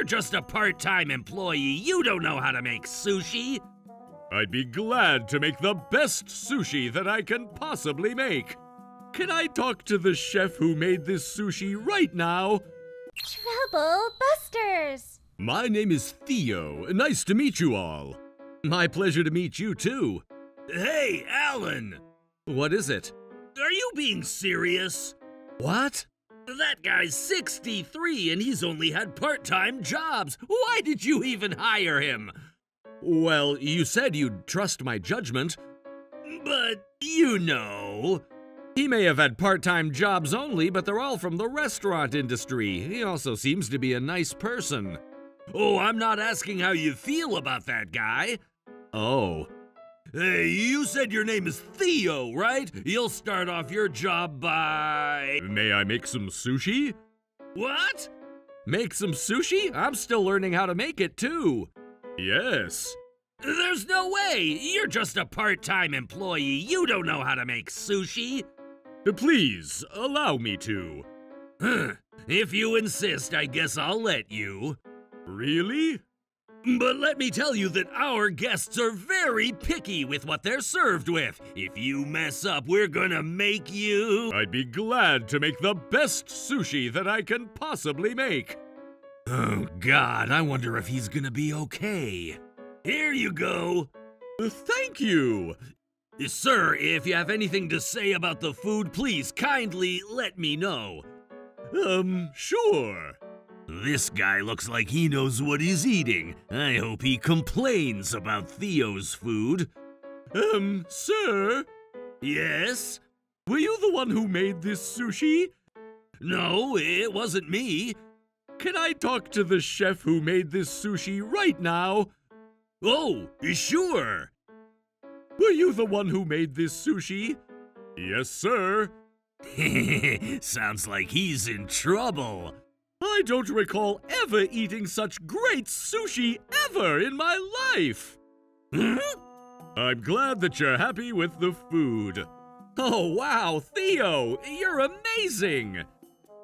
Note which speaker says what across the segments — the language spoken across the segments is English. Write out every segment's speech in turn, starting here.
Speaker 1: you're just a part-time employee. You don't know how to make sushi.
Speaker 2: I'd be glad to make the best sushi that I can possibly make. Can I talk to the chef who made this sushi right now?
Speaker 3: Trouble Busters!
Speaker 2: My name is Theo. Nice to meet you all. My pleasure to meet you too.
Speaker 1: Hey, Alan!
Speaker 2: What is it?
Speaker 1: Are you being serious?
Speaker 2: What?
Speaker 1: That guy's 63 and he's only had part-time jobs. Why did you even hire him?
Speaker 2: Well, you said you'd trust my judgment.
Speaker 1: But, you know...
Speaker 2: He may have had part-time jobs only, but they're all from the restaurant industry. He also seems to be a nice person.
Speaker 1: Oh, I'm not asking how you feel about that guy.
Speaker 2: Oh.
Speaker 1: Hey, you said your name is Theo, right? You'll start off your job by...
Speaker 2: May I make some sushi?
Speaker 1: What?
Speaker 2: Make some sushi? I'm still learning how to make it too. Yes.
Speaker 1: There's no way! You're just a part-time employee. You don't know how to make sushi.
Speaker 2: Please, allow me to.
Speaker 1: If you insist, I guess I'll let you.
Speaker 2: Really?
Speaker 1: But let me tell you that our guests are very picky with what they're served with. If you mess up, we're gonna make you...
Speaker 2: I'd be glad to make the best sushi that I can possibly make.
Speaker 1: Oh, God, I wonder if he's gonna be okay. Here you go.
Speaker 2: Thank you.
Speaker 1: Sir, if you have anything to say about the food, please kindly let me know.
Speaker 2: Sure.
Speaker 1: This guy looks like he knows what he's eating. I hope he complains about Theo's food.
Speaker 2: Sir?
Speaker 1: Yes?
Speaker 2: Were you the one who made this sushi?
Speaker 1: No, it wasn't me.
Speaker 2: Can I talk to the chef who made this sushi right now?
Speaker 1: Oh, sure.
Speaker 2: Were you the one who made this sushi? Yes, sir.
Speaker 1: Sounds like he's in trouble.
Speaker 2: I don't recall ever eating such great sushi ever in my life. I'm glad that you're happy with the food. Oh, wow, Theo, you're amazing.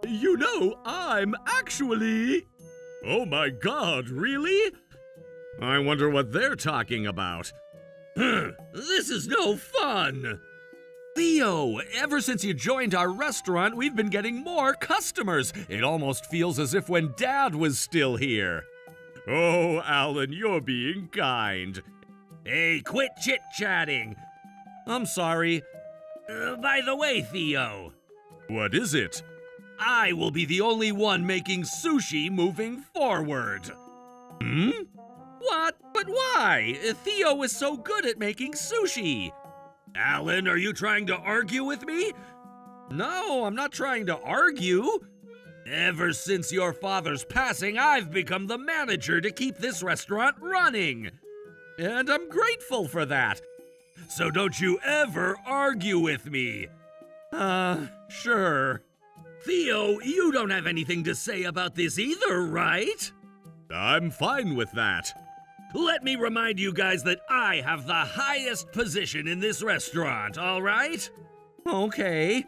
Speaker 2: You know, I'm actually... Oh my God, really? I wonder what they're talking about.
Speaker 1: This is no fun.
Speaker 2: Theo, ever since you joined our restaurant, we've been getting more customers. It almost feels as if when Dad was still here. Oh, Alan, you're being kind.
Speaker 1: Hey, quit chit-chatting.
Speaker 2: I'm sorry.
Speaker 1: By the way, Theo.
Speaker 2: What is it?
Speaker 1: I will be the only one making sushi moving forward.
Speaker 2: What? But why? Theo is so good at making sushi.
Speaker 1: Alan, are you trying to argue with me?
Speaker 2: No, I'm not trying to argue.
Speaker 1: Ever since your father's passing, I've become the manager to keep this restaurant running.
Speaker 2: And I'm grateful for that.
Speaker 1: So don't you ever argue with me.
Speaker 2: Sure.
Speaker 1: Theo, you don't have anything to say about this either, right?
Speaker 2: I'm fine with that.
Speaker 1: Let me remind you guys that I have the highest position in this restaurant, all right?
Speaker 2: Okay.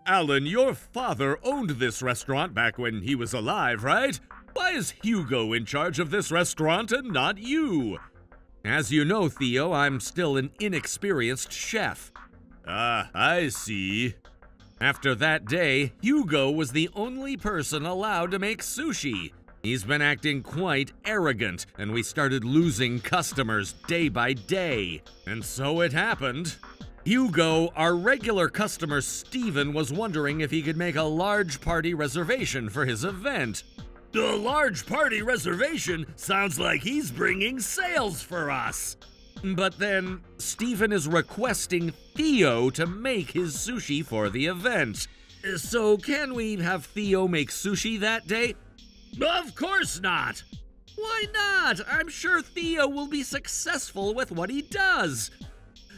Speaker 2: Alan, your father owned this restaurant back when he was alive, right? Why is Hugo in charge of this restaurant and not you? As you know, Theo, I'm still an inexperienced chef. Ah, I see. After that day, Hugo was the only person allowed to make sushi. He's been acting quite arrogant, and we started losing customers day by day. And so it happened. Hugo, our regular customer Steven, was wondering if he could make a large party reservation for his event.
Speaker 1: The large party reservation sounds like he's bringing sales for us.
Speaker 2: But then, Steven is requesting Theo to make his sushi for the event. So can we have Theo make sushi that day?
Speaker 1: Of course not.
Speaker 2: Why not? I'm sure Theo will be successful with what he does.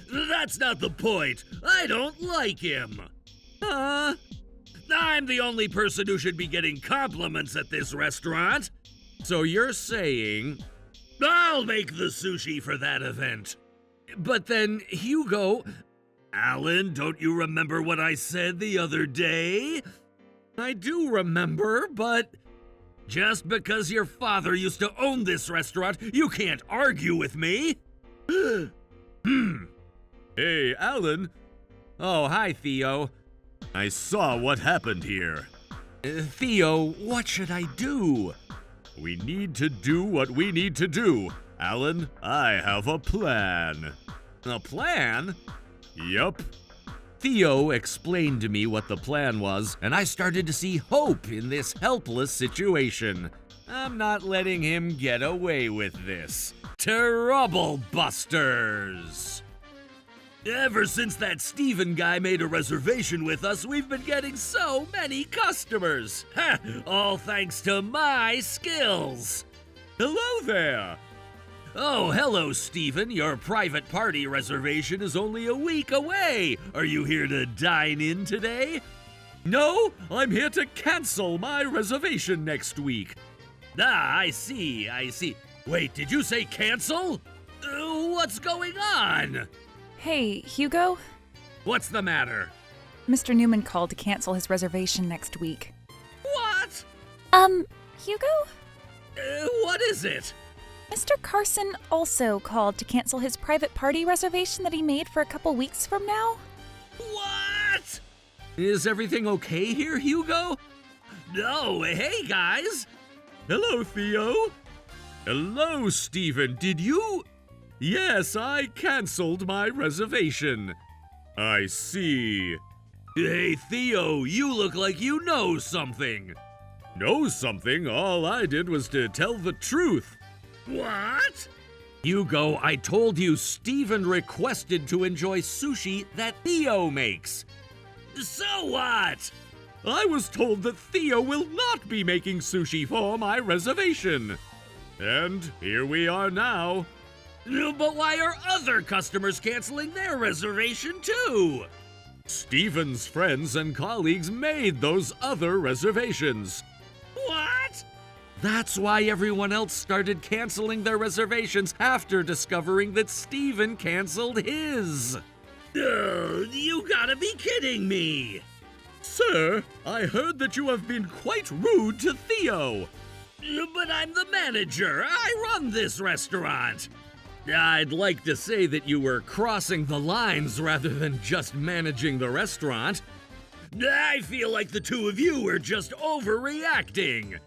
Speaker 1: That's not the point. I don't like him. I'm the only person who should be getting compliments at this restaurant.
Speaker 2: So you're saying...
Speaker 1: I'll make the sushi for that event.
Speaker 2: But then, Hugo...
Speaker 1: Alan, don't you remember what I said the other day?
Speaker 2: I do remember, but...
Speaker 1: Just because your father used to own this restaurant, you can't argue with me.
Speaker 2: Hey, Alan.
Speaker 1: Oh, hi, Theo.
Speaker 2: I saw what happened here.
Speaker 1: Theo, what should I do?
Speaker 2: We need to do what we need to do. Alan, I have a plan.
Speaker 1: A plan?
Speaker 2: Yup.
Speaker 1: Theo explained to me what the plan was, and I started to see hope in this helpless situation. I'm not letting him get away with this. Trouble Busters! Ever since that Steven guy made a reservation with us, we've been getting so many customers. Ha! All thanks to my skills.
Speaker 2: Hello there.
Speaker 1: Oh, hello, Steven. Your private party reservation is only a week away. Are you here to dine in today?
Speaker 2: No, I'm here to cancel my reservation next week.
Speaker 1: Ah, I see. Wait, did you say cancel? What's going on?
Speaker 4: Hey, Hugo?
Speaker 1: What's the matter?
Speaker 4: Mr. Newman called to cancel his reservation next week.
Speaker 1: What?
Speaker 4: Hugo?
Speaker 1: What is it?
Speaker 4: Mr. Carson also called to cancel his private party reservation that he made for a couple weeks from now.
Speaker 1: What? Is everything okay here, Hugo? No, hey, guys.
Speaker 2: Hello, Theo. Hello, Steven. Did you? Yes, I canceled my reservation. I see.
Speaker 1: Hey, Theo, you look like you know something.
Speaker 2: Know something? All I did was to tell the truth.
Speaker 1: What? Hugo, I told you Steven requested to enjoy sushi that Theo makes. So what?
Speaker 2: I was told that Theo will not be making sushi for my reservation. And here we are now.
Speaker 1: But why are other customers canceling their reservation too?
Speaker 2: Steven's friends and colleagues made those other reservations.
Speaker 1: What? That's why everyone else started canceling their reservations after discovering that Steven canceled his. You gotta be kidding me!
Speaker 2: Sir, I heard that you have been quite rude to Theo.
Speaker 1: But I'm the manager. I run this restaurant. I'd like to say that you were crossing the lines rather than just managing the restaurant. I feel like the two of you are just overreacting.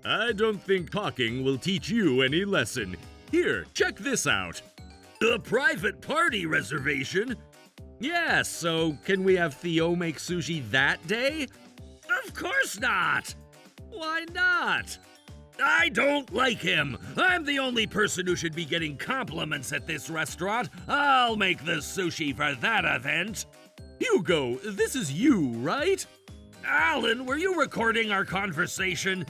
Speaker 2: I don't think talking will teach you any lesson. Here, check this out.
Speaker 1: A private party reservation? Yes, so can we have Theo make sushi that day? Of course not! Why not? I don't like him. I'm the only person who should be getting compliments at this restaurant. I'll make the sushi for that event.
Speaker 2: Hugo, this is you, right?
Speaker 1: Alan, were you recording our conversation?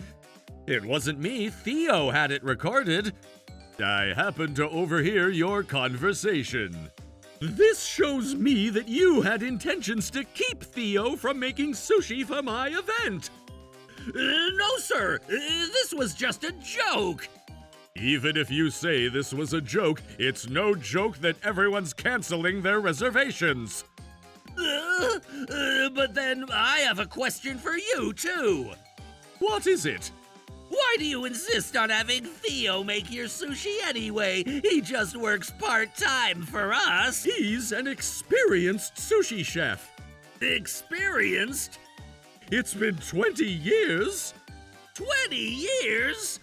Speaker 2: It wasn't me. Theo had it recorded. I happened to overhear your conversation. This shows me that you had intentions to keep Theo from making sushi for my event.
Speaker 1: No, sir. This was just a joke.
Speaker 2: Even if you say this was a joke, it's no joke that everyone's canceling their reservations.
Speaker 1: But then I have a question for you, too.
Speaker 2: What is it?
Speaker 1: Why do you insist on having Theo make your sushi anyway? He just works part-time for us.
Speaker 2: He's an experienced sushi chef.
Speaker 1: Experienced?
Speaker 2: It's been 20 years.
Speaker 1: 20 years?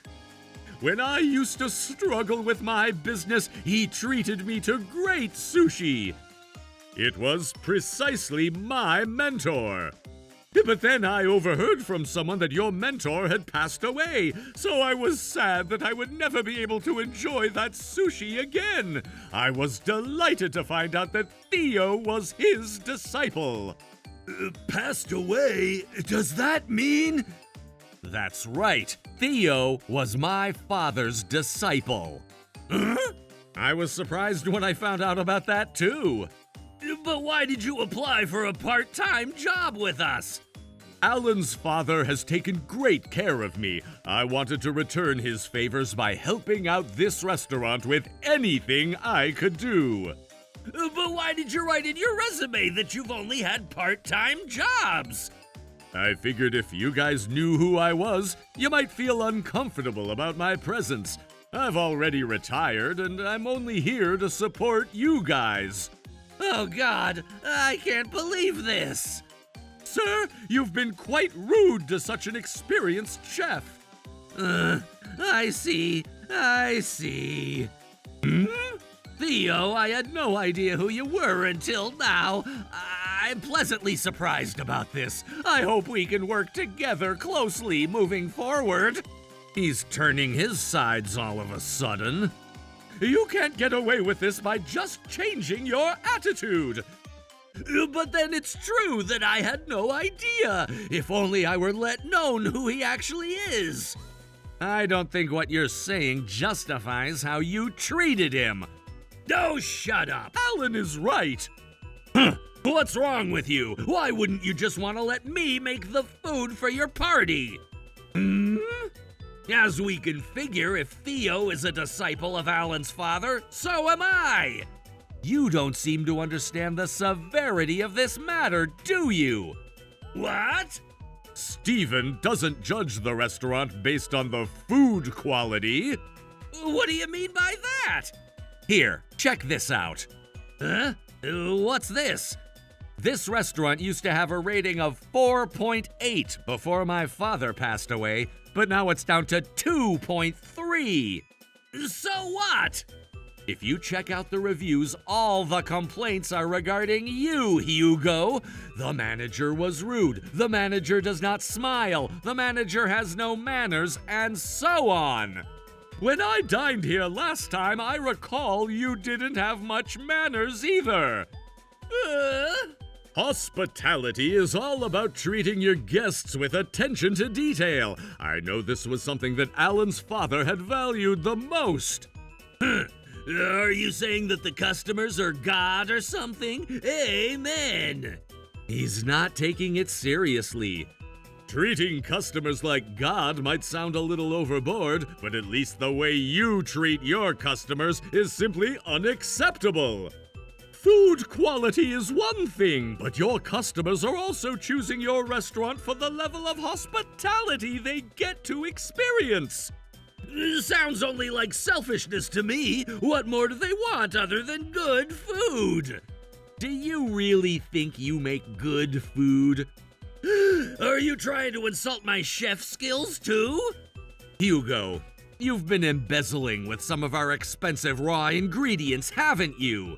Speaker 2: When I used to struggle with my business, he treated me to great sushi. It was precisely my mentor. But then I overheard from someone that your mentor had passed away, so I was sad that I would never be able to enjoy that sushi again. I was delighted to find out that Theo was his disciple.
Speaker 1: Passed away? Does that mean? That's right. Theo was my father's disciple. Huh?
Speaker 2: I was surprised when I found out about that too.
Speaker 1: But why did you apply for a part-time job with us?
Speaker 2: Alan's father has taken great care of me. I wanted to return his favors by helping out this restaurant with anything I could do.
Speaker 1: But why did you write in your resume that you've only had part-time jobs?
Speaker 2: I figured if you guys knew who I was, you might feel uncomfortable about my presence. I've already retired, and I'm only here to support you guys.
Speaker 1: Oh God, I can't believe this!
Speaker 2: Sir, you've been quite rude to such an experienced chef.
Speaker 1: I see. Theo, I had no idea who you were until now. I'm pleasantly surprised about this. I hope we can work together closely moving forward. He's turning his sides all of a sudden.
Speaker 2: You can't get away with this by just changing your attitude.
Speaker 1: But then it's true that I had no idea. If only I were let known who he actually is. I don't think what you're saying justifies how you treated him. Oh, shut up.
Speaker 2: Alan is right.
Speaker 1: What's wrong with you? Why wouldn't you just want to let me make the food for your party? As we can figure, if Theo is a disciple of Alan's father, so am I. You don't seem to understand the severity of this matter, do you? What?
Speaker 2: Stephen doesn't judge the restaurant based on the food quality.
Speaker 1: What do you mean by that? Here, check this out. Huh? What's this? This restaurant used to have a rating of 4.8 before my father passed away, but now it's down to 2.3. So what? If you check out the reviews, all the complaints are regarding you, Hugo. The manager was rude. The manager does not smile. The manager has no manners, and so on.
Speaker 2: When I dined here last time, I recall you didn't have much manners either. Hospitality is all about treating your guests with attention to detail. I know this was something that Alan's father had valued the most.
Speaker 1: Are you saying that the customers are God or something? Amen. He's not taking it seriously.
Speaker 2: Treating customers like God might sound a little overboard, but at least the way you treat your customers is simply unacceptable. Food quality is one thing, but your customers are also choosing your restaurant for the level of hospitality they get to experience.
Speaker 1: Sounds only like selfishness to me. What more do they want other than good food? Do you really think you make good food? Are you trying to insult my chef skills too? Hugo, you've been embezzling with some of our expensive raw ingredients, haven't you?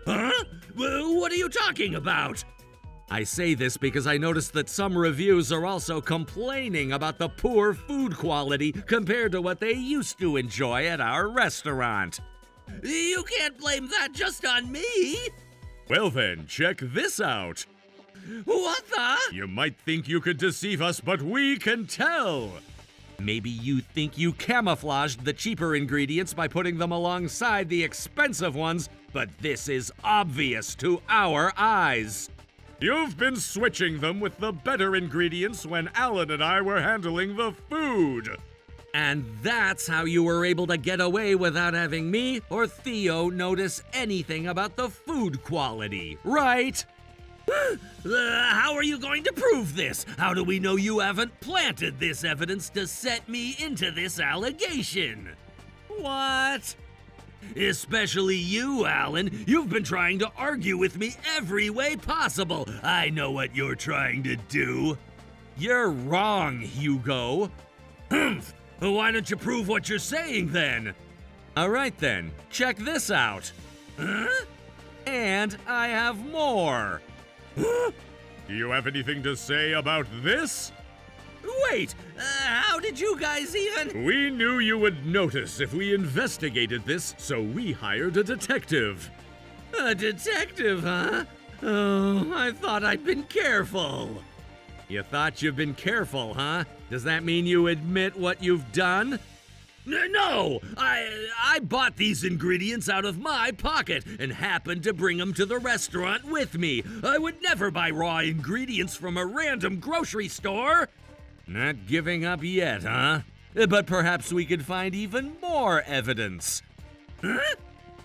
Speaker 1: Huh? What are you talking about? I say this because I noticed that some reviews are also complaining about the poor food quality compared to what they used to enjoy at our restaurant. You can't blame that just on me.
Speaker 2: Well then, check this out.
Speaker 1: What the?
Speaker 2: You might think you could deceive us, but we can tell.
Speaker 1: Maybe you think you camouflaged the cheaper ingredients by putting them alongside the expensive ones, but this is obvious to our eyes.
Speaker 2: You've been switching them with the better ingredients when Alan and I were handling the food.
Speaker 1: And that's how you were able to get away without having me or Theo notice anything about the food quality, right? How are you going to prove this? How do we know you haven't planted this evidence to set me into this allegation? What? Especially you, Alan. You've been trying to argue with me every way possible. I know what you're trying to do. You're wrong, Hugo. Why don't you prove what you're saying then? All right then, check this out. Huh? And I have more.
Speaker 2: Do you have anything to say about this?
Speaker 1: Wait, how did you guys even?
Speaker 2: We knew you would notice if we investigated this, so we hired a detective.
Speaker 1: A detective, huh? Oh, I thought I'd been careful. You thought you've been careful, huh? Does that mean you admit what you've done? No! I bought these ingredients out of my pocket and happened to bring them to the restaurant with me. I would never buy raw ingredients from a random grocery store. Not giving up yet, huh? But perhaps we could find even more evidence. Huh?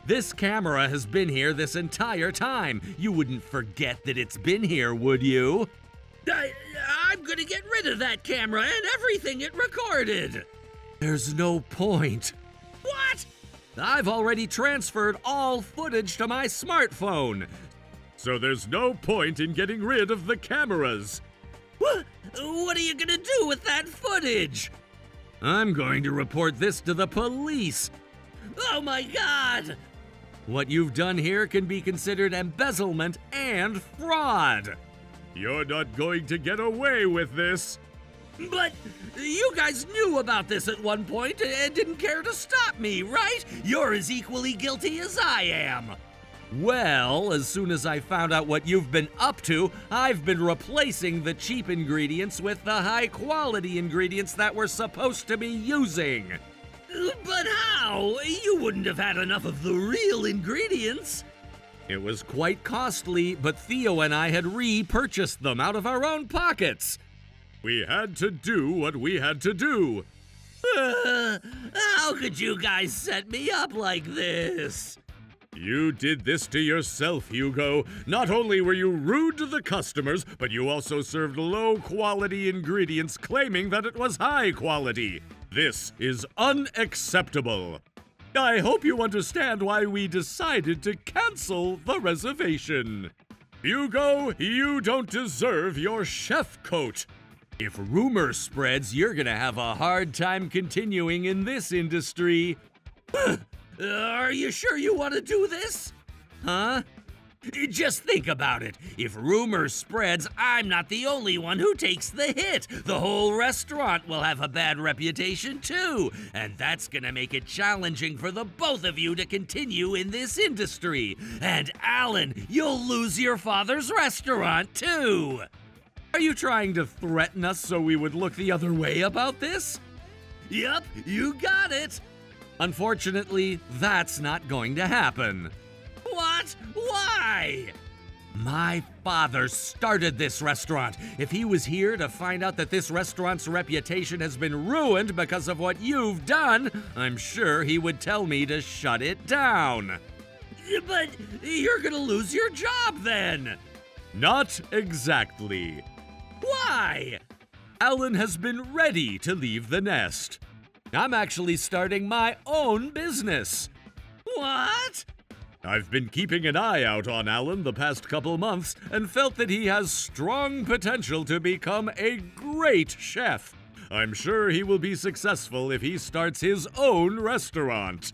Speaker 1: This camera has been here this entire time. You wouldn't forget that it's been here, would you? I'm gonna get rid of that camera and everything it recorded. There's no point. What? I've already transferred all footage to my smartphone.
Speaker 2: So there's no point in getting rid of the cameras.
Speaker 1: What are you gonna do with that footage? I'm going to report this to the police. Oh my God! What you've done here can be considered embezzlement and fraud.
Speaker 2: You're not going to get away with this.
Speaker 1: But you guys knew about this at one point and didn't care to stop me, right? You're as equally guilty as I am. Well, as soon as I found out what you've been up to, I've been replacing the cheap ingredients with the high-quality ingredients that we're supposed to be using. But how? You wouldn't have had enough of the real ingredients. It was quite costly, but Theo and I had repurchased them out of our own pockets.
Speaker 2: We had to do what we had to do.
Speaker 1: How could you guys set me up like this?
Speaker 2: You did this to yourself, Hugo. Not only were you rude to the customers, but you also served low-quality ingredients claiming that it was high quality. This is unacceptable. I hope you understand why we decided to cancel the reservation. Hugo, you don't deserve your chef coat.
Speaker 1: If rumor spreads, you're gonna have a hard time continuing in this industry. Are you sure you want to do this? Huh? Just think about it. If rumor spreads, I'm not the only one who takes the hit. The whole restaurant will have a bad reputation too. And that's gonna make it challenging for the both of you to continue in this industry. And Alan, you'll lose your father's restaurant too. Are you trying to threaten us so we would look the other way about this? Yep, you got it. Unfortunately, that's not going to happen. What? Why? My father started this restaurant. If he was here to find out that this restaurant's reputation has been ruined because of what you've done, I'm sure he would tell me to shut it down. But you're gonna lose your job then.
Speaker 2: Not exactly.
Speaker 1: Why?
Speaker 2: Alan has been ready to leave the nest.
Speaker 1: I'm actually starting my own business. What?
Speaker 2: I've been keeping an eye out on Alan the past couple months and felt that he has strong potential to become a great chef. I'm sure he will be successful if he starts his own restaurant.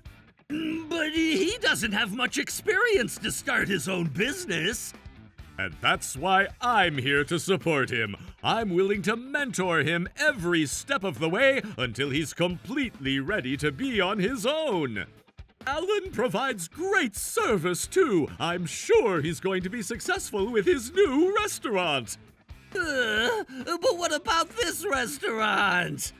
Speaker 1: But he doesn't have much experience to start his own business.
Speaker 2: And that's why I'm here to support him. I'm willing to mentor him every step of the way until he's completely ready to be on his own. Alan provides great service too. I'm sure he's going to be successful with his new restaurant.
Speaker 1: But what about this restaurant?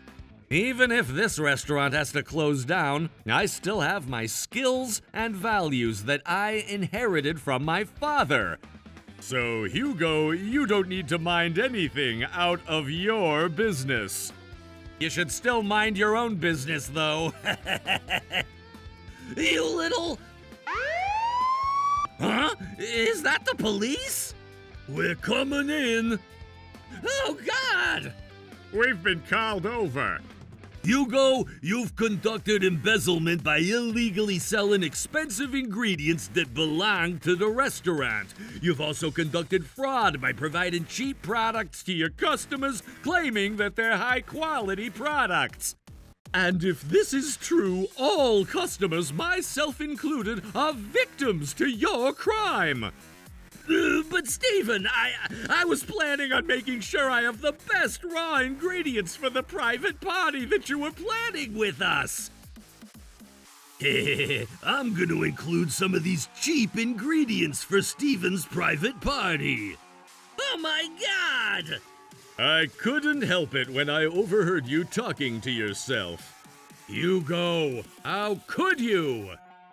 Speaker 1: Even if this restaurant has to close down, I still have my skills and values that I inherited from my father.
Speaker 2: So, Hugo, you don't need to mind anything out of your business.
Speaker 1: You should still mind your own business, though. You little... Huh? Is that the police?
Speaker 2: We're coming in.
Speaker 1: Oh, God!
Speaker 2: We've been called over.
Speaker 1: Hugo, you've conducted embezzlement by illegally selling expensive ingredients that belong to the restaurant. You've also conducted fraud by providing cheap products to your customers, claiming that they're high-quality products. And if this is true, all customers, myself included, are victims to your crime. But Stephen, I was planning on making sure I have the best raw ingredients for the private party that you were planning with us. I'm going to include some of these cheap ingredients for Stephen's private party. Oh my God!
Speaker 2: I couldn't help it when I overheard you talking to yourself.
Speaker 1: Hugo, how could you?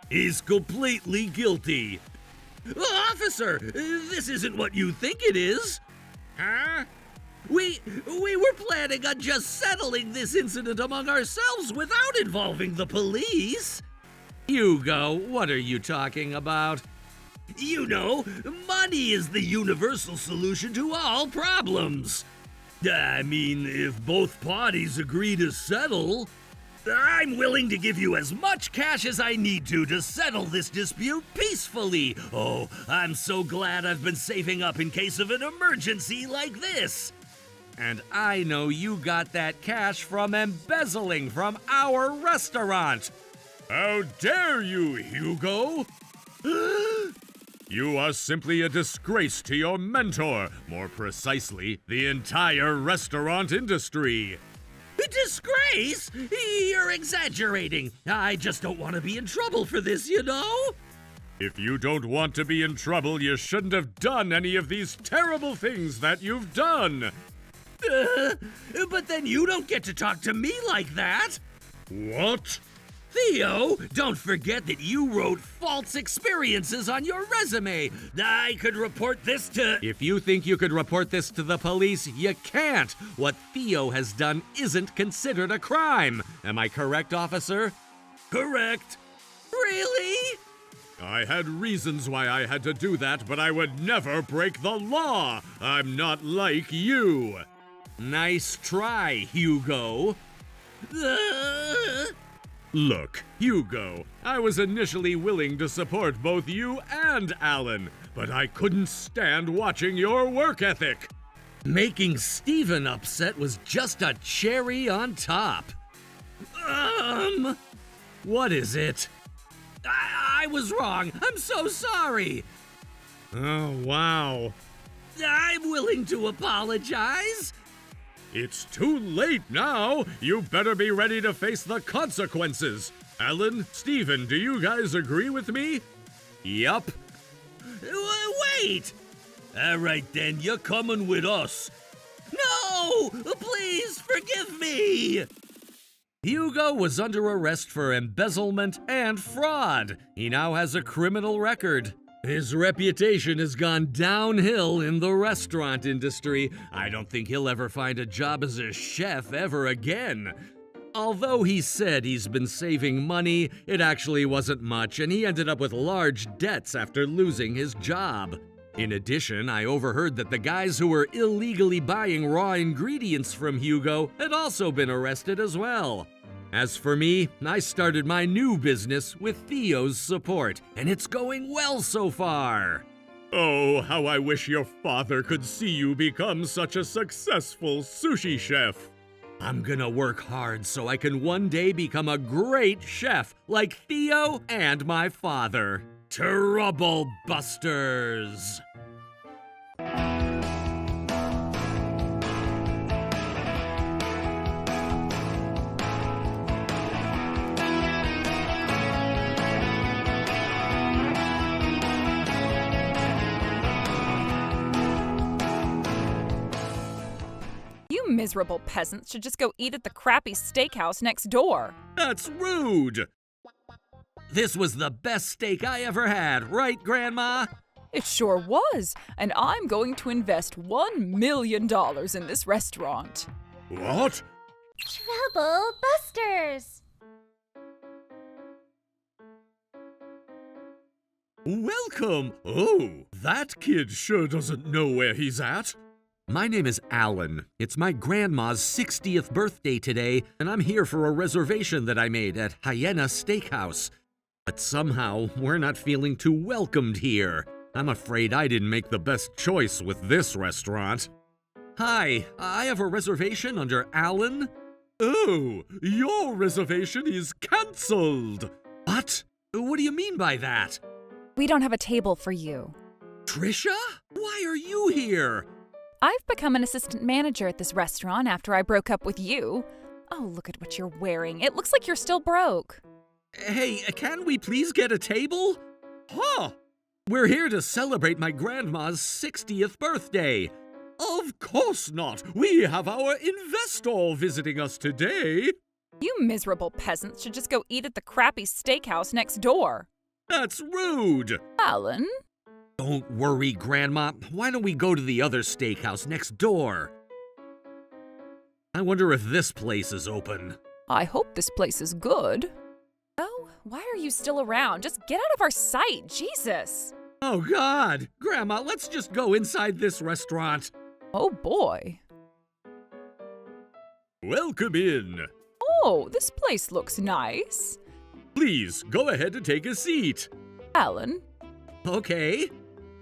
Speaker 1: He's completely guilty. Officer, this isn't what you think it is.
Speaker 2: Huh?
Speaker 1: We were planning on just settling this incident among ourselves without involving the police. Hugo, what are you talking about? You know, money is the universal solution to all problems. I mean, if both parties agree to settle, I'm willing to give you as much cash as I need to settle this dispute peacefully. Oh, I'm so glad I've been saving up in case of an emergency like this. And I know you got that cash from embezzling from our restaurant.
Speaker 2: How dare you, Hugo? You are simply a disgrace to your mentor, more precisely, the entire restaurant industry.
Speaker 1: Disgrace? You're exaggerating. I just don't want to be in trouble for this, you know?
Speaker 2: If you don't want to be in trouble, you shouldn't have done any of these terrible things that you've done.
Speaker 1: But then you don't get to talk to me like that.
Speaker 2: What?
Speaker 1: Theo, don't forget that you wrote false experiences on your resume. I could report this to... If you think you could report this to the police, you can't. What Theo has done isn't considered a crime. Am I correct, officer? Correct. Really?
Speaker 2: I had reasons why I had to do that, but I would never break the law. I'm not like you.
Speaker 1: Nice try, Hugo.
Speaker 2: Look, Hugo, I was initially willing to support both you and Alan, but I couldn't stand watching your work ethic.
Speaker 1: Making Steven upset was just a cherry on top. What is it? I was wrong. I'm so sorry.
Speaker 2: Oh, wow.
Speaker 1: I'm willing to apologize.
Speaker 2: It's too late now. You better be ready to face the consequences. Alan, Steven, do you guys agree with me?
Speaker 1: Yup. Wait! All right then, you're coming with us. No! Please forgive me! Hugo was under arrest for embezzlement and fraud. He now has a criminal record. His reputation has gone downhill in the restaurant industry. I don't think he'll ever find a job as a chef ever again. Although he said he's been saving money, it actually wasn't much, and he ended up with large debts after losing his job. In addition, I overheard that the guys who were illegally buying raw ingredients from Hugo had also been arrested as well. As for me, I started my new business with Theo's support, and it's going well so far.
Speaker 2: Oh, how I wish your father could see you become such a successful sushi chef.
Speaker 1: I'm gonna work hard so I can one day become a great chef like Theo and my father. Trouble Busters!
Speaker 4: You miserable peasants should just go eat at the crappy steakhouse next door.
Speaker 1: That's rude! This was the best steak I ever had, right, Grandma?
Speaker 4: It sure was, and I'm going to invest $1 million in this restaurant.
Speaker 2: What?
Speaker 3: Trouble Busters!
Speaker 2: Welcome. Oh, that kid sure doesn't know where he's at.
Speaker 1: My name is Alan. It's my grandma's 60th birthday today, and I'm here for a reservation that I made at Hyena Steakhouse. But somehow, we're not feeling too welcomed here. I'm afraid I didn't make the best choice with this restaurant. Hi, I have a reservation under Alan.
Speaker 2: Oh, your reservation is cancelled.
Speaker 1: What? What do you mean by that?
Speaker 4: We don't have a table for you.
Speaker 1: Trisha? Why are you here?
Speaker 4: I've become an assistant manager at this restaurant after I broke up with you. Oh, look at what you're wearing. It looks like you're still broke.
Speaker 1: Hey, can we please get a table? Huh! We're here to celebrate my grandma's 60th birthday.
Speaker 2: Of course not. We have our investor visiting us today.
Speaker 4: You miserable peasants should just go eat at the crappy steakhouse next door.
Speaker 2: That's rude.
Speaker 4: Alan?
Speaker 1: Don't worry, Grandma. Why don't we go to the other steakhouse next door? I wonder if this place is open.
Speaker 4: I hope this place is good. Oh, why are you still around? Just get out of our sight, Jesus!
Speaker 1: Oh, God! Grandma, let's just go inside this restaurant.
Speaker 4: Oh, boy.
Speaker 2: Welcome in.
Speaker 4: Oh, this place looks nice.
Speaker 2: Please, go ahead and take a seat.
Speaker 4: Alan,
Speaker 1: Okay.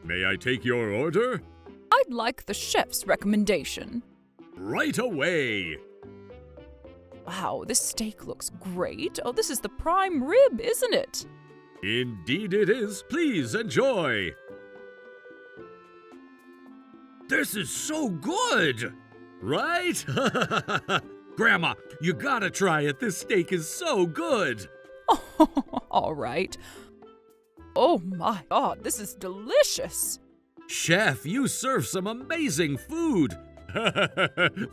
Speaker 2: May I take your order?
Speaker 4: I'd like the chef's recommendation.
Speaker 2: Right away.
Speaker 4: Wow, this steak looks great. Oh, this is the prime rib, isn't it?
Speaker 2: Indeed it is. Please enjoy.
Speaker 1: This is so good! Right? Grandma, you gotta try it. This steak is so good.
Speaker 4: All right. Oh my God, this is delicious.
Speaker 1: Chef, you serve some amazing food.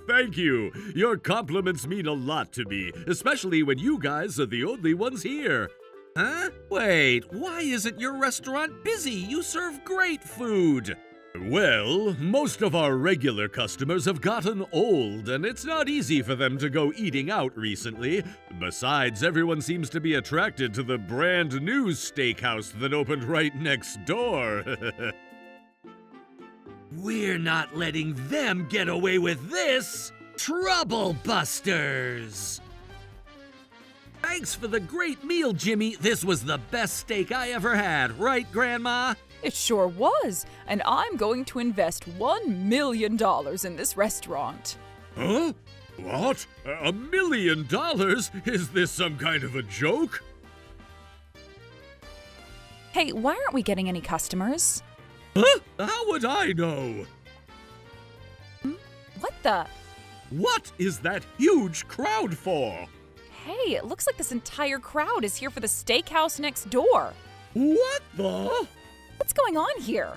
Speaker 2: Thank you. Your compliments mean a lot to me, especially when you guys are the only ones here.
Speaker 1: Huh? Wait, why isn't your restaurant busy? You serve great food.
Speaker 2: Well, most of our regular customers have gotten old, and it's not easy for them to go eating out recently. Besides, everyone seems to be attracted to the brand new steakhouse that opened right next door.
Speaker 1: We're not letting them get away with this. Trouble Busters! Thanks for the great meal, Jimmy. This was the best steak I ever had, right, Grandma?
Speaker 4: It sure was, and I'm going to invest $1 million in this restaurant.
Speaker 2: Huh? What? $1 million? Is this some kind of a joke?
Speaker 4: Hey, why aren't we getting any customers?
Speaker 2: Huh? How would I know?
Speaker 4: What the?
Speaker 2: What is that huge crowd for?
Speaker 4: Hey, it looks like this entire crowd is here for the steakhouse next door.
Speaker 2: What the?
Speaker 4: What's going on here?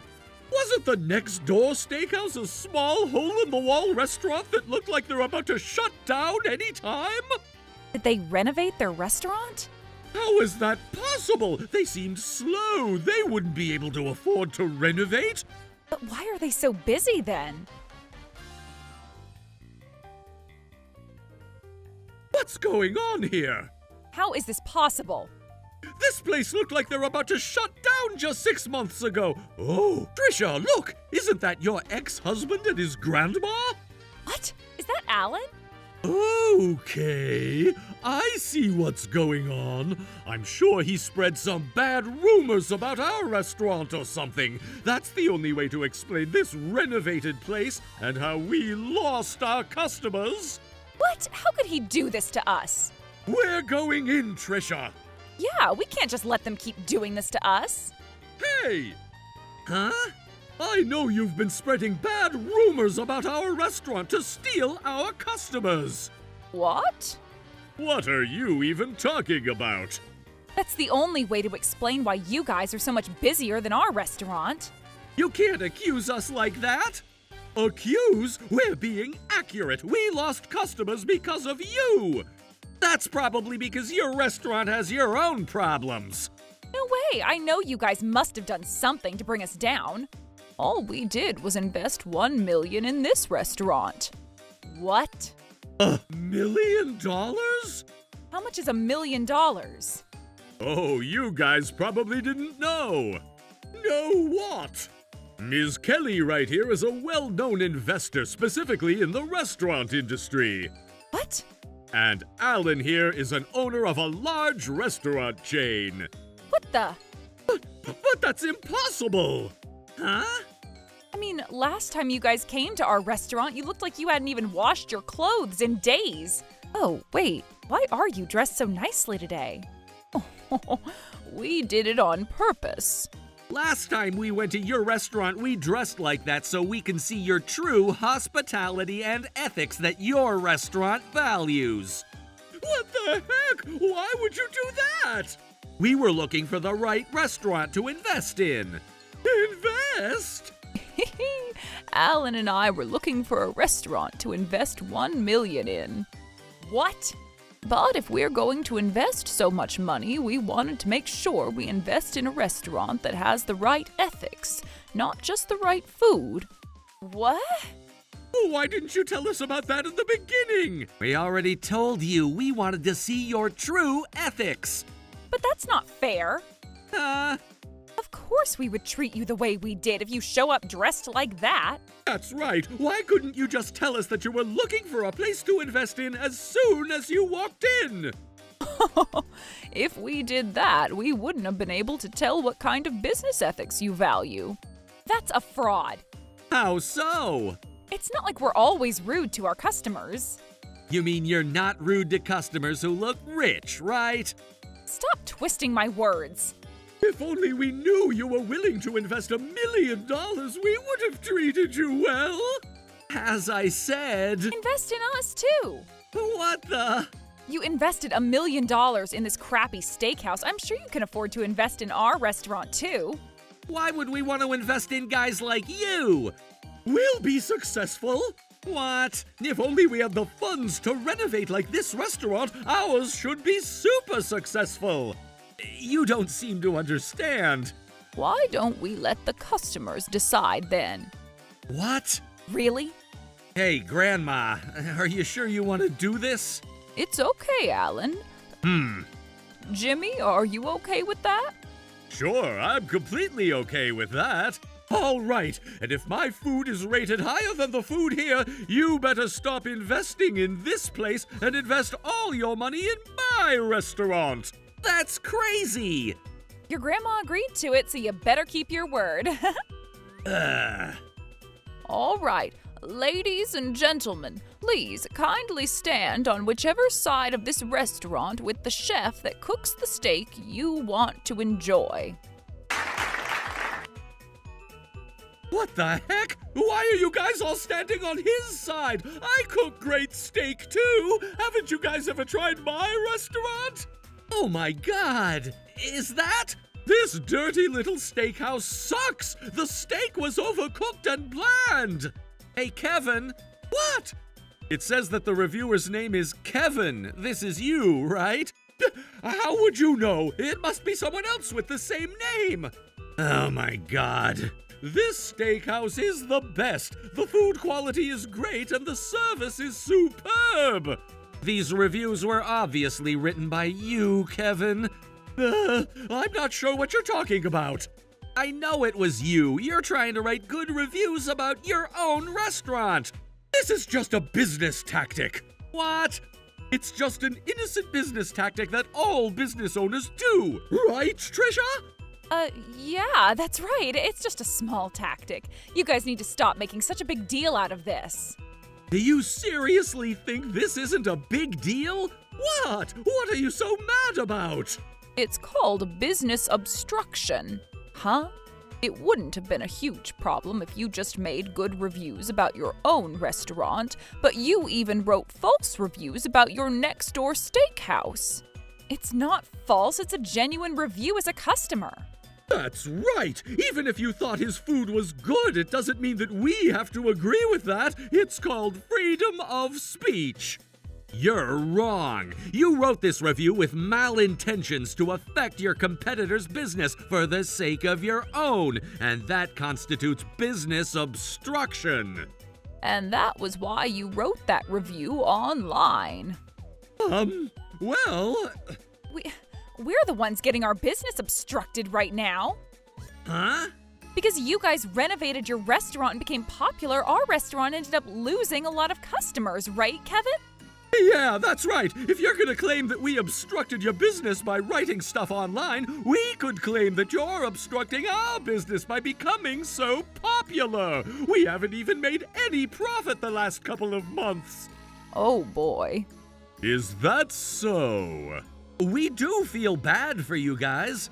Speaker 2: Wasn't the next door steakhouse a small hole-in-the-wall restaurant that looked like they're about to shut down any time?
Speaker 4: Did they renovate their restaurant?
Speaker 2: How is that possible? They seemed slow. They wouldn't be able to afford to renovate.
Speaker 4: But why are they so busy then?
Speaker 2: What's going on here?
Speaker 4: How is this possible?
Speaker 2: This place looked like they're about to shut down just 6 months ago. Oh, Trisha, look! Isn't that your ex-husband and his grandma?
Speaker 4: What? Is that Alan?
Speaker 2: Okay, I see what's going on. I'm sure he spread some bad rumors about our restaurant or something. That's the only way to explain this renovated place and how we lost our customers.
Speaker 4: What? How could he do this to us?
Speaker 2: We're going in, Trisha.
Speaker 4: Yeah, we can't just let them keep doing this to us.
Speaker 2: Hey!
Speaker 1: Huh?
Speaker 2: I know you've been spreading bad rumors about our restaurant to steal our customers.
Speaker 4: What?
Speaker 2: What are you even talking about?
Speaker 4: That's the only way to explain why you guys are so much busier than our restaurant.
Speaker 1: You can't accuse us like that.
Speaker 2: Accuse? We're being accurate. We lost customers because of you.
Speaker 1: That's probably because your restaurant has your own problems.
Speaker 4: No way, I know you guys must have done something to bring us down. All we did was invest $1 million in this restaurant. What?
Speaker 2: $1 million?
Speaker 4: How much is $1 million?
Speaker 2: Oh, you guys probably didn't know. Know what? Ms. Kelly right here is a well-known investor specifically in the restaurant industry.
Speaker 4: What?
Speaker 2: And Alan here is an owner of a large restaurant chain.
Speaker 4: What the?
Speaker 2: But that's impossible!
Speaker 1: Huh?
Speaker 4: I mean, last time you guys came to our restaurant, you looked like you hadn't even washed your clothes in days. Oh, wait, why are you dressed so nicely today? Oh, we did it on purpose.
Speaker 1: Last time we went to your restaurant, we dressed like that so we can see your true hospitality and ethics that your restaurant values.
Speaker 2: What the heck? Why would you do that?
Speaker 1: We were looking for the right restaurant to invest in.
Speaker 2: Invest?
Speaker 4: Alan and I were looking for a restaurant to invest $1 million in. What? But if we're going to invest so much money, we wanted to make sure we invest in a restaurant that has the right ethics, not just the right food. What?
Speaker 2: Why didn't you tell us about that in the beginning?
Speaker 1: We already told you we wanted to see your true ethics.
Speaker 4: But that's not fair.
Speaker 1: Huh?
Speaker 4: Of course we would treat you the way we did if you show up dressed like that.
Speaker 2: That's right. Why couldn't you just tell us that you were looking for a place to invest in as soon as you walked in?
Speaker 4: If we did that, we wouldn't have been able to tell what kind of business ethics you value. That's a fraud.
Speaker 2: How so?
Speaker 4: It's not like we're always rude to our customers.
Speaker 1: You mean you're not rude to customers who look rich, right?
Speaker 4: Stop twisting my words.
Speaker 2: If only we knew you were willing to invest $1 million, we would have treated you well.
Speaker 1: As I said.
Speaker 4: Invest in us too.
Speaker 1: What the?
Speaker 4: You invested $1 million in this crappy steakhouse. I'm sure you can afford to invest in our restaurant too.
Speaker 1: Why would we want to invest in guys like you?
Speaker 2: We'll be successful.
Speaker 1: What?
Speaker 2: If only we had the funds to renovate like this restaurant, ours should be super successful.
Speaker 1: You don't seem to understand.
Speaker 4: Why don't we let the customers decide then?
Speaker 1: What?
Speaker 4: Really?
Speaker 1: Hey, Grandma, are you sure you want to do this?
Speaker 4: It's okay, Alan. Jimmy, are you okay with that?
Speaker 2: Sure, I'm completely okay with that. All right, and if my food is rated higher than the food here, you better stop investing in this place and invest all your money in my restaurant.
Speaker 1: That's crazy!
Speaker 4: Your grandma agreed to it, so you better keep your word. All right, ladies and gentlemen, please kindly stand on whichever side of this restaurant with the chef that cooks the steak you want to enjoy.
Speaker 2: What the heck? Why are you guys all standing on his side? I cook great steak too. Haven't you guys ever tried my restaurant?
Speaker 1: Oh my god! Is that?
Speaker 2: This dirty little steakhouse sucks! The steak was overcooked and bland!
Speaker 1: Hey, Kevin!
Speaker 2: What?
Speaker 1: It says that the reviewer's name is Kevin. This is you, right?
Speaker 2: How would you know? It must be someone else with the same name!
Speaker 1: Oh my god.
Speaker 2: This steakhouse is the best! The food quality is great and the service is superb!
Speaker 1: These reviews were obviously written by you, Kevin.
Speaker 2: I'm not sure what you're talking about.
Speaker 1: I know it was you. You're trying to write good reviews about your own restaurant.
Speaker 2: This is just a business tactic.
Speaker 1: What?
Speaker 2: It's just an innocent business tactic that all business owners do. Right, Trisha?
Speaker 4: Yeah, that's right. It's just a small tactic. You guys need to stop making such a big deal out of this.
Speaker 2: Do you seriously think this isn't a big deal? What? What are you so mad about?
Speaker 4: It's called business obstruction. Huh? It wouldn't have been a huge problem if you just made good reviews about your own restaurant, but you even wrote false reviews about your next door steakhouse. It's not false, it's a genuine review as a customer.
Speaker 2: That's right! Even if you thought his food was good, it doesn't mean that we have to agree with that. It's called freedom of speech.
Speaker 1: You're wrong. You wrote this review with malintentions to affect your competitor's business for the sake of your own, and that constitutes business obstruction.
Speaker 4: And that was why you wrote that review online.
Speaker 2: Well...
Speaker 4: We're the ones getting our business obstructed right now.
Speaker 1: Huh?
Speaker 4: Because you guys renovated your restaurant and became popular, our restaurant ended up losing a lot of customers, right, Kevin?
Speaker 2: Yeah, that's right. If you're gonna claim that we obstructed your business by writing stuff online, we could claim that you're obstructing our business by becoming so popular. We haven't even made any profit the last couple of months.
Speaker 4: Oh boy.
Speaker 2: Is that so?
Speaker 1: We do feel bad for you guys.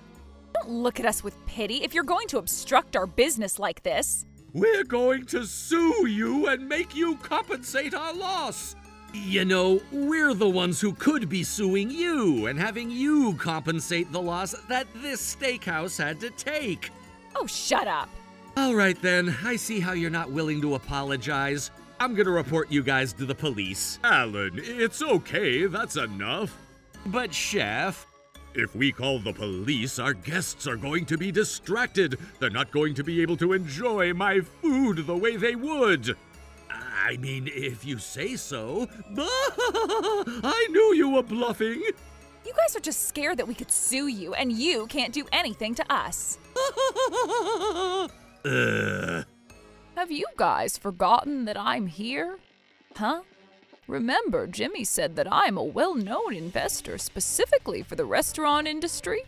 Speaker 4: Don't look at us with pity if you're going to obstruct our business like this.
Speaker 2: We're going to sue you and make you compensate our loss.
Speaker 1: You know, we're the ones who could be suing you and having you compensate the loss that this steakhouse had to take.
Speaker 4: Oh, shut up.
Speaker 1: All right then, I see how you're not willing to apologize. I'm gonna report you guys to the police.
Speaker 2: Alan, it's okay, that's enough.
Speaker 1: But Chef...
Speaker 2: If we call the police, our guests are going to be distracted. They're not going to be able to enjoy my food the way they would.
Speaker 1: I mean, if you say so.
Speaker 2: I knew you were bluffing.
Speaker 4: You guys are just scared that we could sue you, and you can't do anything to us. Have you guys forgotten that I'm here? Huh? Remember, Jimmy said that I'm a well-known investor specifically for the restaurant industry?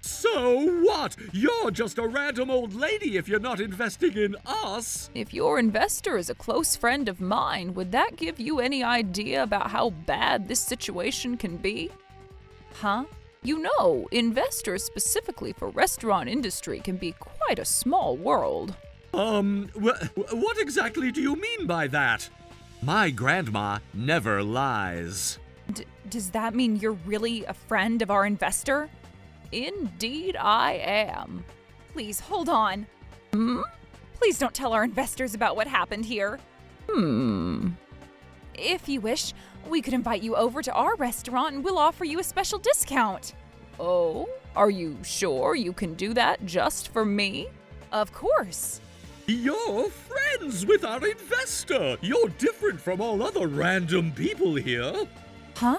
Speaker 2: So what? You're just a random old lady if you're not investing in us.
Speaker 4: If your investor is a close friend of mine, would that give you any idea about how bad this situation can be? Huh? You know, investors specifically for restaurant industry can be quite a small world.
Speaker 2: What exactly do you mean by that?
Speaker 1: My grandma never lies.
Speaker 4: Does that mean you're really a friend of our investor? Indeed, I am. Please, hold on. Please don't tell our investors about what happened here. If you wish, we could invite you over to our restaurant and we'll offer you a special discount. Oh, are you sure you can do that just for me? Of course.
Speaker 2: You're friends with our investor. You're different from all other random people here.
Speaker 4: Huh?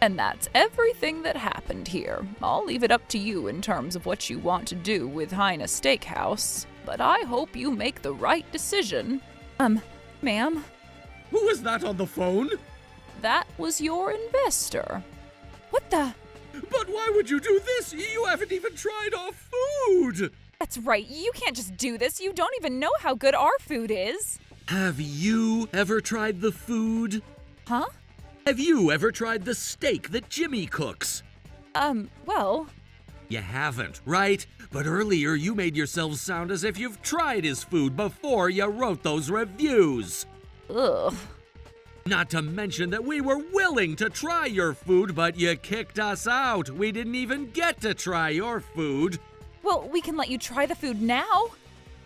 Speaker 4: And that's everything that happened here. I'll leave it up to you in terms of what you want to do with Heine Steakhouse, but I hope you make the right decision. Ma'am?
Speaker 2: Who is that on the phone?
Speaker 4: That was your investor. What the?
Speaker 2: But why would you do this? You haven't even tried our food.
Speaker 4: That's right, you can't just do this. You don't even know how good our food is.
Speaker 1: Have you ever tried the food?
Speaker 4: Huh?
Speaker 1: Have you ever tried the steak that Jimmy cooks?
Speaker 4: Well...
Speaker 1: You haven't, right? But earlier you made yourselves sound as if you've tried his food before you wrote those reviews.
Speaker 4: Ugh.
Speaker 1: Not to mention that we were willing to try your food, but you kicked us out. We didn't even get to try your food.
Speaker 4: Well, we can let you try the food now.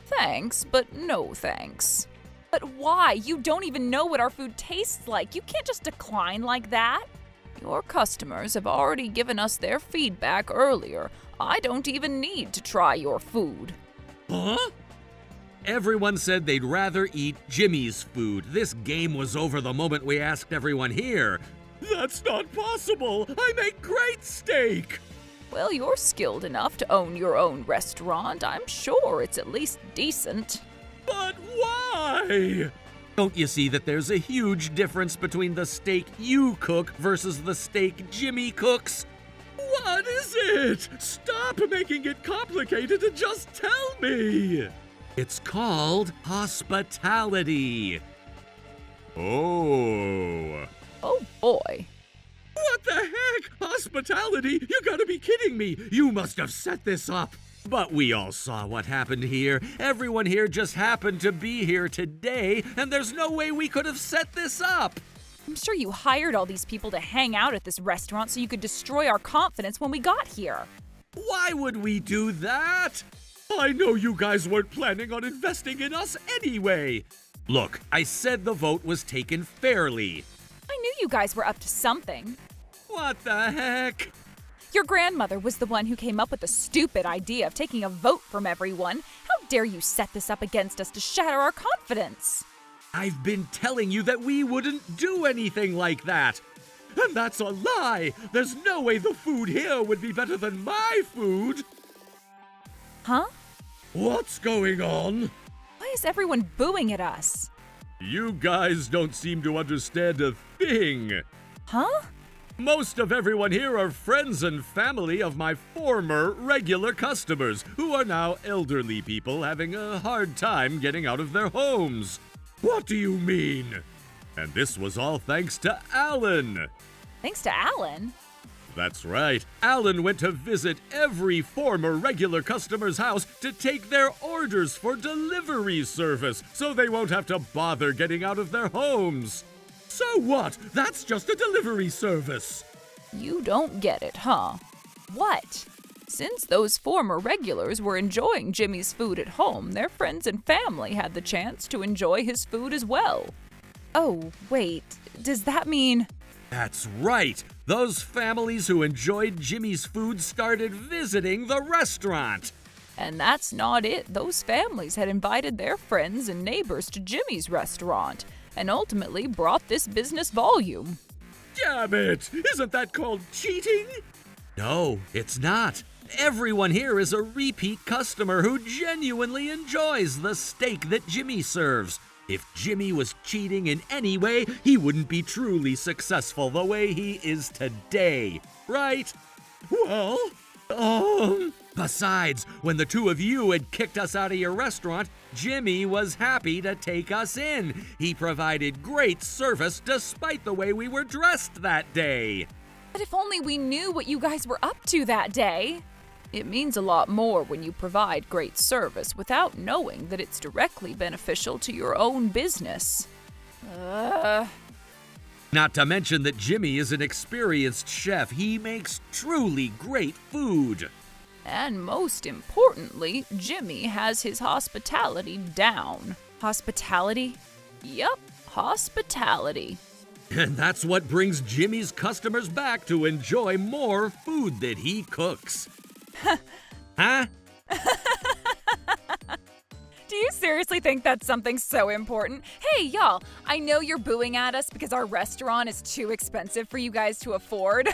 Speaker 4: Thanks, but no thanks. But why? You don't even know what our food tastes like. You can't just decline like that. Your customers have already given us their feedback earlier. I don't even need to try your food.
Speaker 1: Huh? Everyone said they'd rather eat Jimmy's food. This game was over the moment we asked everyone here.
Speaker 2: That's not possible. I make great steak.
Speaker 4: Well, you're skilled enough to own your own restaurant. I'm sure it's at least decent.
Speaker 2: But why?
Speaker 1: Don't you see that there's a huge difference between the steak you cook versus the steak Jimmy cooks?
Speaker 2: What is it? Stop making it complicated and just tell me.
Speaker 1: It's called hospitality.
Speaker 2: Oh.
Speaker 4: Oh boy.
Speaker 2: What the heck? Hospitality? You gotta be kidding me. You must have set this up.
Speaker 1: But we all saw what happened here. Everyone here just happened to be here today, and there's no way we could have set this up.
Speaker 4: I'm sure you hired all these people to hang out at this restaurant so you could destroy our confidence when we got here.
Speaker 1: Why would we do that?
Speaker 2: I know you guys weren't planning on investing in us anyway.
Speaker 1: Look, I said the vote was taken fairly.
Speaker 4: I knew you guys were up to something.
Speaker 1: What the heck?
Speaker 4: Your grandmother was the one who came up with the stupid idea of taking a vote from everyone. How dare you set this up against us to shatter our confidence?
Speaker 1: I've been telling you that we wouldn't do anything like that.
Speaker 2: And that's a lie. There's no way the food here would be better than my food.
Speaker 4: Huh?
Speaker 2: What's going on?
Speaker 4: Why is everyone booing at us?
Speaker 2: You guys don't seem to understand a thing.
Speaker 4: Huh?
Speaker 2: Most of everyone here are friends and family of my former regular customers, who are now elderly people having a hard time getting out of their homes. What do you mean? And this was all thanks to Alan.
Speaker 4: Thanks to Alan?
Speaker 2: That's right. Alan went to visit every former regular customer's house to take their orders for delivery service, so they won't have to bother getting out of their homes. So what? That's just a delivery service.
Speaker 4: You don't get it, huh? What? Since those former regulars were enjoying Jimmy's food at home, their friends and family had the chance to enjoy his food as well. Oh, wait. Does that mean...
Speaker 1: That's right. Those families who enjoyed Jimmy's food started visiting the restaurant.
Speaker 4: And that's not it. Those families had invited their friends and neighbors to Jimmy's restaurant and ultimately brought this business volume.
Speaker 2: Damn it! Isn't that called cheating?
Speaker 1: No, it's not. Everyone here is a repeat customer who genuinely enjoys the steak that Jimmy serves. If Jimmy was cheating in any way, he wouldn't be truly successful the way he is today, right?
Speaker 2: Well,
Speaker 1: Besides, when the two of you had kicked us out of your restaurant, Jimmy was happy to take us in. He provided great service despite the way we were dressed that day.
Speaker 4: But if only we knew what you guys were up to that day. It means a lot more when you provide great service without knowing that it's directly beneficial to your own business.
Speaker 1: Not to mention that Jimmy is an experienced chef. He makes truly great food.
Speaker 4: And most importantly, Jimmy has his hospitality down. Hospitality? Yup, hospitality.
Speaker 1: And that's what brings Jimmy's customers back to enjoy more food that he cooks. Huh?
Speaker 4: Do you seriously think that's something so important? Hey, y'all, I know you're booing at us because our restaurant is too expensive for you guys to afford.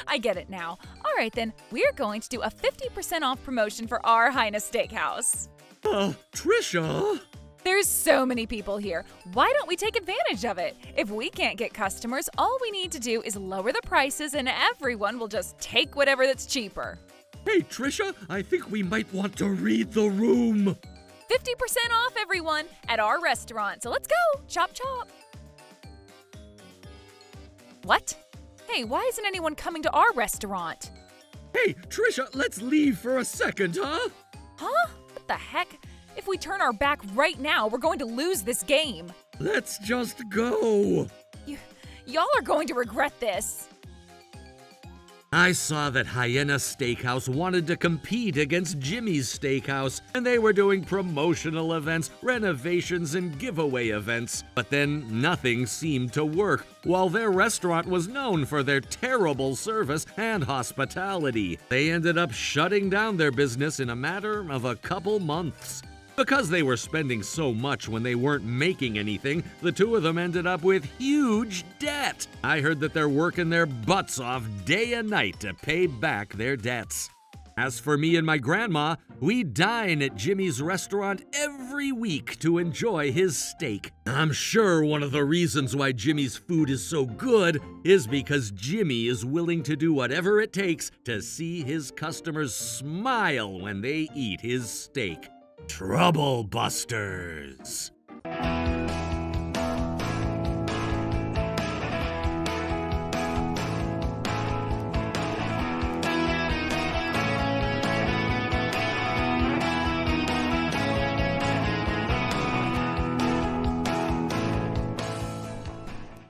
Speaker 4: I get it now. All right, then, we're going to do a 50% off promotion for our Highness Steakhouse.
Speaker 2: Trisha?
Speaker 4: There's so many people here. Why don't we take advantage of it? If we can't get customers, all we need to do is lower the prices and everyone will just take whatever that's cheaper.
Speaker 2: Hey, Trisha, I think we might want to read the room.
Speaker 4: 50% off, everyone, at our restaurant. So let's go. Chop, chop. What? Hey, why isn't anyone coming to our restaurant?
Speaker 2: Hey, Trisha, let's leave for a second, huh?
Speaker 4: Huh? What the heck? If we turn our back right now, we're going to lose this game.
Speaker 2: Let's just go.
Speaker 4: Y'all are going to regret this.
Speaker 1: I saw that Hyena Steakhouse wanted to compete against Jimmy's Steakhouse, and they were doing promotional events, renovations, and giveaway events. But then nothing seemed to work, while their restaurant was known for their terrible service and hospitality. They ended up shutting down their business in a matter of a couple months. Because they were spending so much when they weren't making anything, the two of them ended up with huge debt. I heard that they're working their butts off day and night to pay back their debts. As for me and my grandma, we dine at Jimmy's restaurant every week to enjoy his steak. I'm sure one of the reasons why Jimmy's food is so good is because Jimmy is willing to do whatever it takes to see his customers smile when they eat his steak. Trouble Busters.